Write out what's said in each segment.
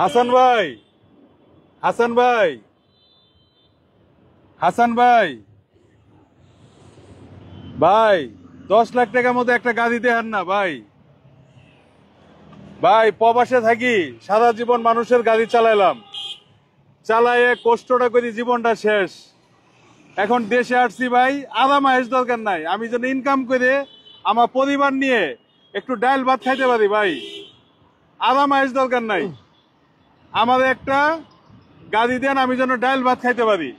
হাসান ভাই, হাসান ভাই, হাসান ভাই, ভাই 10 লাখ টাকার মধ্যে একটা গাড়ি দেন না ভাই। ভাই প্রবাসে থাকি, সারা জীবন মানুষের গাড়ি চালাইলাম, চালাইয়ে কষ্টটা করি জীবনটা শেষ। এখন দেশে আসছি ভাই, আরাম আয়েশ দরকার নাই, আমি যেন ইনকাম করে আমার পরিবার নিয়ে একটু ডাল ভাত খাইতে পারি ভাই। আরাম আয়েশ দরকার নাই, আমার একটা গাড়ি দেন, আমি যেন ডাল ভাত খাইতে পারি।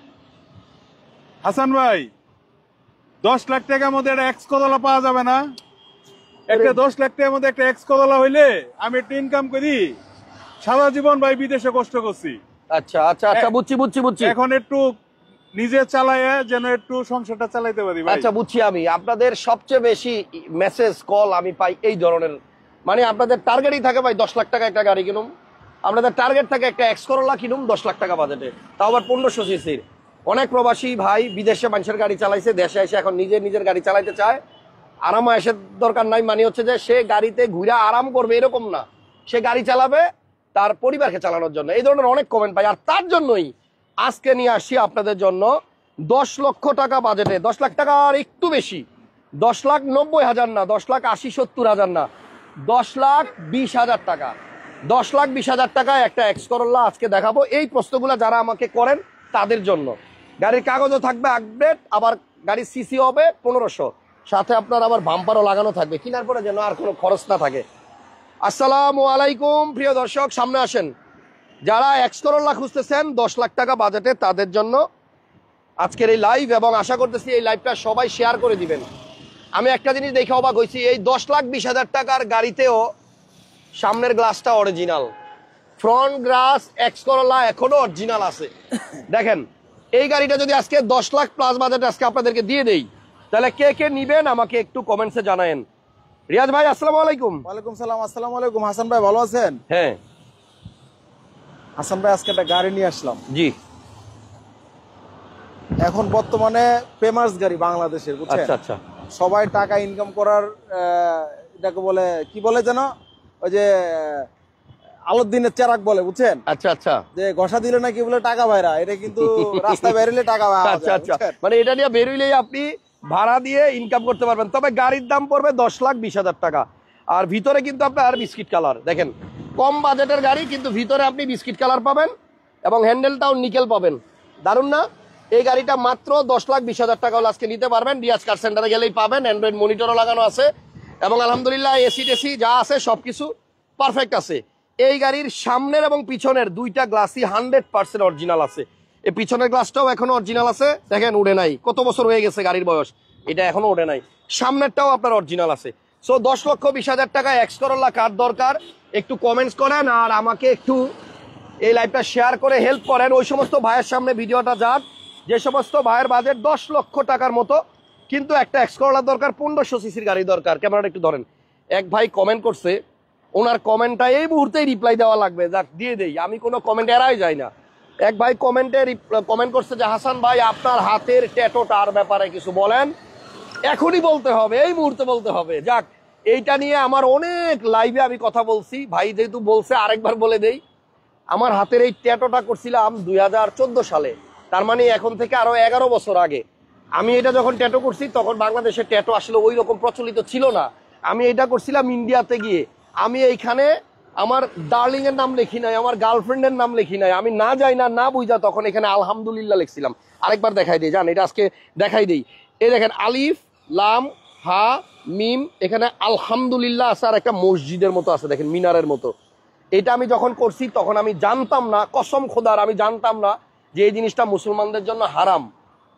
হাসান ভাই 10 লাখ টাকার মধ্যে একটা এক্স করলা পাওয়া যাবে না? একটা 10 লাখ টাকার মধ্যে একটা এক্স করলা হইলে আমি একটু ইনকাম করি, সারা জীবন ভাই বিদেশে কষ্ট করছি। আচ্ছা আচ্ছা আচ্ছা, বুঝছি। এখন একটু নিজে চালাইয়া যেন একটু সংসারটা চালাইতে পারি ভাই। আচ্ছা বুঝছি। আমি আপনাদের সবচেয়ে বেশি মেসেজ কল আমি পাই এই ধরনের, মানে আপনাদের টার্গেটই থাকে ভাই 10 লাখ টাকা একটা গাড়ি কিনুম, আপনাদের টার্গেট থাকে একটা এক্স করলা কিনুম 10 লাখ টাকা বাজেটে, তাও আবার 1500 সিসির। অনেক প্রবাসী ভাই বিদেশে মানুষের গাড়ি চালাইছে, দেশে এসে এখন নিজের গাড়ি চালাইতে চায়। আরাম আয়েশের দরকার নাই, মানে হচ্ছে যে সে গাড়িতে ঘুরে আরাম করবে এরকম না, সে গাড়ি চালাবে তার পরিবারকে চালানোর জন্য। এই ধরনের অনেক কমেন্ট পাই, আর তার জন্যই আজকে নিয়ে আসি আপনাদের জন্য 10 লক্ষ টাকা বাজেটে, 10 লাখ টাকা আর একটু বেশি, 10,90,000 না, 10,80,70,000 না, 10,20,000 টাকা, 10,20,000 টাকায় একটা এক্স করলা আজকে দেখাবো। এই প্রশ্নগুলো যারা আমাকে করেন তাদের জন্য। গাড়ির কাগজও থাকবে আপডেট, আবার গাড়ির সিসি হবে 1500, সাথে আপনার আবার বাম্পারও লাগানো থাকবে, কেনার পরে যেন আর কোনো খরচ না থাকে। আসসালামু আলাইকুম প্রিয় দর্শক, সামনে আসেন। যারা এক্স করলা খুঁজতেছেন 10 লাখ টাকা বাজেটে, তাদের জন্য আজকের এই লাইভ, এবং আশা করতেছি এই লাইভটা সবাই শেয়ার করে দিবেন। আমি একটা জিনিস দেখে অবাক হয়েছি, এই 10,20,000 টাকার গাড়িতেও সামনের গ্লাসটা original, front glass X Corolla এখনো অরিজিনাল আছে। দেখেন এই গাড়িটা যদি আজকে 10 লাখ প্লাস বাজেটে আজকে আপনাদেরকে দিয়ে দেই, তাহলে কে কে নিবেন আমাকে একটু কমেন্টসে জানায়েন। রিয়াজ ভাই আসসালামু আলাইকুম। ওয়ালাইকুম সালাম। আসসালামু আলাইকুম। হাসান ভাই ভালো আছেন? হ্যাঁ হাসান ভাই আজকে একটা গাড়ি নিয়ে আসলাম। জি। এখন বর্তমানে ফেমাস গাড়ি বাংলাদেশের, বুঝছেন? আচ্ছা আচ্ছা। সবাই টাকা ইনকাম করার এটাকে বলে কি বলে যেন, ওই যে আলোর দিনের চেরাক বলে, বুঝছেন? আচ্ছা আচ্ছা। যে ঘষা দিলে নাকি বলে টাকা বাইরা, এটা কিন্তু রাস্তায় বেরোলে টাকা বাইরা। আচ্ছা আচ্ছা, মানে এটা নিয়ে বেরোইলেই আপনি ভাড়া দিয়ে ইনকাম করতে পারবেন। তবে গাড়ির দাম পড়বে 10,20,000 টাকা, আর ভিতরে কিন্তু আপনার বিস্কিট কালার। দেখেন কম বাজেটের গাড়ি, কিন্তু ভিতরে আপনি বিস্কিট কালার পাবেন এবং হ্যান্ডেলটাও নিকেল পাবেন। দারুণ না? এই গাড়িটা মাত্র 10,20,000 টাকা হলে আজকে নিতে পারবেন। রিয়াজ কার সেন্টারে গেলেই পাবেন, অ্যান্ড্রয়েড মনিটরও লাগানো আছে, এবং আলহামদুলিল্লাহ এসি টেসি যা আছে সবকিছু পারফেক্ট আছে। এই গাড়ির সামনের এবং পিছনের দুইটা গ্লাসই 100% অরিজিনাল আছে। এই পিছনের গ্লাসটাও এখনো অরিজিনাল আছে, দেখেন উড়ে নাই, কত বছর হয়ে গেছে গাড়ির বয়স, এটা এখনো ওঠে নাই। সামনেরটাও আপনার অরিজিনাল আছে। সো 10,20,000 টাকা এক্স করলা কার দরকার একটু কমেন্টস করেন, আর আমাকে একটু এই লাইভটা শেয়ার করে হেল্প করেন ওই সমস্ত ভাইয়ের সামনে ভিডিওটা যান যে সমস্ত ভাইয়ের বাজেট 10 লক্ষ টাকার মতো, কিন্তু একটা এক্স করলা দরকার, 1500 সিসির গাড়ি দরকার। ক্যামেরাটা একটু ধরেন। এক ভাই কমেন্ট করছে, ওনার কমেন্টটা এই মুহূর্তেই রিপ্লাই দেওয়া লাগবে, যাক দিয়ে দেই, আমি কোনো কমেন্ট এড়াই যাই না। এক ভাই কমেন্ট করছে যে হাসান ভাই আপনার হাতের ট্যাটুটার ব্যাপারে কিছু বলেন, এখনই বলতে হবে, এই মুহূর্তে বলতে হবে। যাক, এইটা নিয়ে আমার অনেক লাইভে আমি কথা বলছি, ভাই যেহেতু বলছে আরেকবার বলে দেই। আমার হাতের এই ট্যাটুটা করছিলাম 2014 সালে, তার মানে এখন থেকে আরো 11 বছর আগে। আমি এটা যখন ট্যাটু করছি তখন বাংলাদেশে ট্যাটু আসলে ওই রকম প্রচলিত ছিল না। আমি এটা করছিলাম ইন্ডিয়াতে গিয়ে। আমি এইখানে আমার ডার্লিং এর নাম লিখি নাই, আমার গার্লফ্রেন্ডের নাম লিখি নাই, আমি না যাই না বুঝা তখন এখানে আলহামদুলিল্লাহ লিখছিলাম। আরেকবার দেখাই দিই, জান এটা আজকে দেখাই দিই। এই দেখেন আলিফ লাম হা মিম, এখানে আলহামদুলিল্লাহ আছে, আর একটা মসজিদের মতো আছে দেখেন, মিনারের মতো। এটা আমি যখন করছি তখন আমি জানতাম না, কসম খোদার আমি জানতাম না যে এই জিনিসটা মুসলমানদের জন্য হারাম।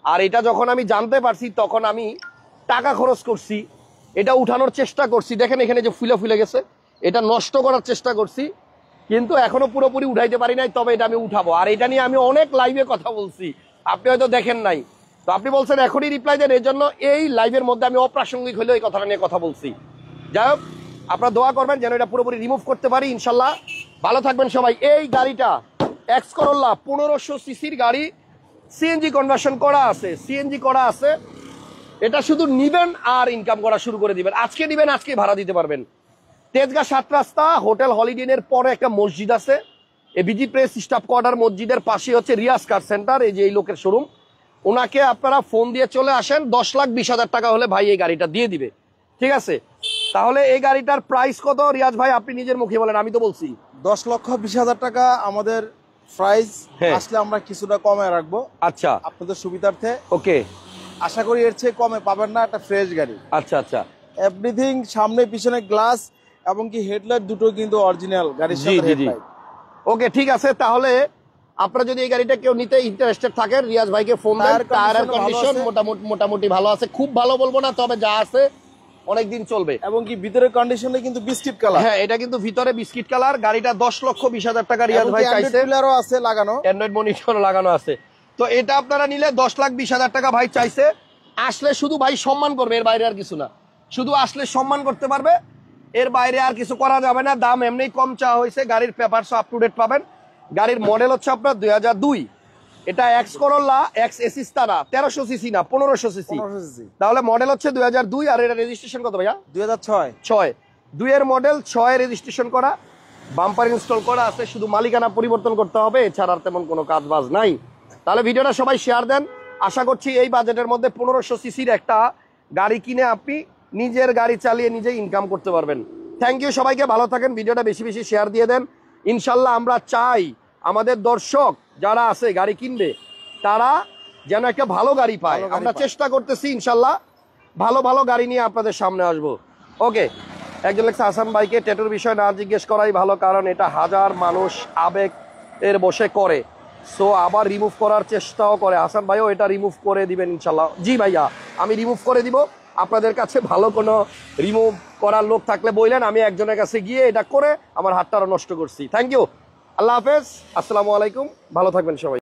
আর এটা যখন আমি জানতে পারছি তখন আমি টাকা খরচ করছি, এটা উঠানোর চেষ্টা করছি। দেখেন এখানে যে ফুলে ফুলে গেছে, এটা নষ্ট করার চেষ্টা করছি, কিন্তু এখনো পুরোপুরি উঠাইতে পারি নাই, তবে এটা আমি উঠাবো। আর এটা নিয়ে আমি অনেক লাইভে কথা বলছি, আপনি হয়তো দেখেন নাই। তো আপনি বলছেন এখনই রিপ্লাই দেন, এর জন্য এই লাইভের মধ্যে আমি অপ্রাসঙ্গিক হলেও এই কথাটা নিয়ে কথা বলছি। যাই হোক, আপনারা দোয়া করবেন যেন এটা পুরোপুরি রিমুভ করতে পারি ইনশাল্লাহ। ভালো থাকবেন সবাই। এই গাড়িটা এক্স করলা 1500 সিসির গাড়ি, সিএনজি কনভার্সন করা আছে, সিএনজি করা আছে। এটা শুধু নিবেন আর ইনকাম করা শুরু করে দিবেন। আজকে নিবেন, আজকে ভাড়া দিতে পারবেন। তেজগাঁ 7 রাস্তা হোটেল হলিডে ইনের পরে একটা মসজিদ আছে, এবিজি প্রেস স্টাফ কোয়ার্টার মসজিদের পাশে হচ্ছে রিয়াজ কার সেন্টার, এই যে এই লোকের শোরুম। ওনাকে আপনারা ফোন দিয়ে চলে আসেন, 10,20,000 টাকা হলে ভাই এই গাড়িটা দিয়ে দিবে, ঠিক আছে? তাহলে এই গাড়িটার প্রাইস কত রিয়াজ ভাই, আপনি নিজের মুখে বলেন, আমি তো বলছি। 10,20,000 টাকা আমাদের প্রাইস, হ্যাঁ। আসলে আমরা কিছুটা কমে রাখবো আচ্ছা, আপনাদের সুবিধার্থে। ওকে, আশা করি এর চেয়ে কমে পাবেন না, একটা ফ্রেশ গাড়ি। আচ্ছা আচ্ছা, এভরিথিং, সামনে পিছনে গ্লাস এবং কি হেডলাইট দুটো কিন্তু অরিজিনাল গাড়ির জি সাথে জি জি, হেডলাইট। ওকে ঠিক আছে। তাহলে আপনারা যদি এই গাড়িটা কেউ নিতে ইন্টারেস্টেড থাকেন, রিয়াজ ভাইকে ফোন দেন। টায়ার টায়ারের condition কন্ডিশন ভালো আছে। মোটামুটি ভালো আছে, খুব ভালো বলবো না, তবে যা আছে অনেকদিন চলবে। এবং কি ভিতরের কন্ডিশনে কিন্তু বিস্কিট কালার। হ্যাঁ, এটা কিন্তু ভিতরে বিস্কিট কালার। গাড়িটা 10,20,000 টাকা রিয়াজ ভাই চাইছে, প্লেয়ারও আছে লাগানো, অ্যান্ড্রয়েড মনিটর লাগানো আছে। তো এটা আপনারা নিলে 10,20,000 টাকা ভাই চাইছে। আসলে শুধু ভাই সম্মান করবে, এর বাইরে আর কিছু না, শুধু আসলে সম্মান করতে পারবে, এর বাইরে আর কিছু করা যাবে না। দাম এমনি কম চাওয়া হয়েছে, গাড়ির পেপারস আপ টু ডেট পাবেন। গাড়ির মডেল হচ্ছে আপনার 2002, এটা এক্স করোলা এক্স এসিস তারা, 1300 সিসি না 1500 সিসি, 1500 সিসি, তাহলে মডেল হচ্ছে 2002। আর এটা রেজিস্ট্রেশন কত ভাইয়া? 2006। 6 2 এর মডেল, 6 রেজিস্ট্রেশন করা, বাম্পার ইনস্টল করা আছে, শুধু মালিকানা পরিবর্তন করতে হবে, এছাড়া আর তেমন কোনো কাজ বাজ নাই। তাহলে ভিডিওটা সবাই শেয়ার দেন। আশা করছি এই বাজেটের মধ্যে 1500 সিসির একটা গাড়ি কিনে আপনি নিজের গাড়ি চালিয়ে নিজে ইনকাম করতে পারবেন। থ্যাংক ইউ সবাইকে, ভালো থাকেন, ভিডিওটা বেশি বেশি শেয়ার দিয়ে দেন। ইনশাল্লাহ আমরা চাই আমাদের দর্শক যারা আছে গাড়ি কিনবে তারা যেন একটা ভালো গাড়ি পায়, আমরা চেষ্টা করতেছি ইনশাল্লাহ ভালো ভালো গাড়ি নিয়ে আপনাদের সামনে আসবো। ওকে, একজন লেখছে হাসান ভাইকে ট্যাটুর বিষয় না জিজ্ঞেস করাই ভালো, কারণ এটা হাজার মানুষ আবেগ এর বসে করে, সো আবার রিমুভ করার চেষ্টাও করে। হাসান ভাইও এটা রিমুভ করে দিবেন ইনশাল্লাহ। জি ভাইয়া, আমি রিমুভ করে দিব। আপনাদের কাছে ভালো কোনো রিমুভ করার লোক থাকলে বললেন, আমি একজনের কাছে গিয়ে এটা করে আমার হাতটা নষ্ট করছি। থ্যাংক ইউ, আল্লাহ হাফেজ, আসসালামু আলাইকুম, ভালো থাকবেন সবাই।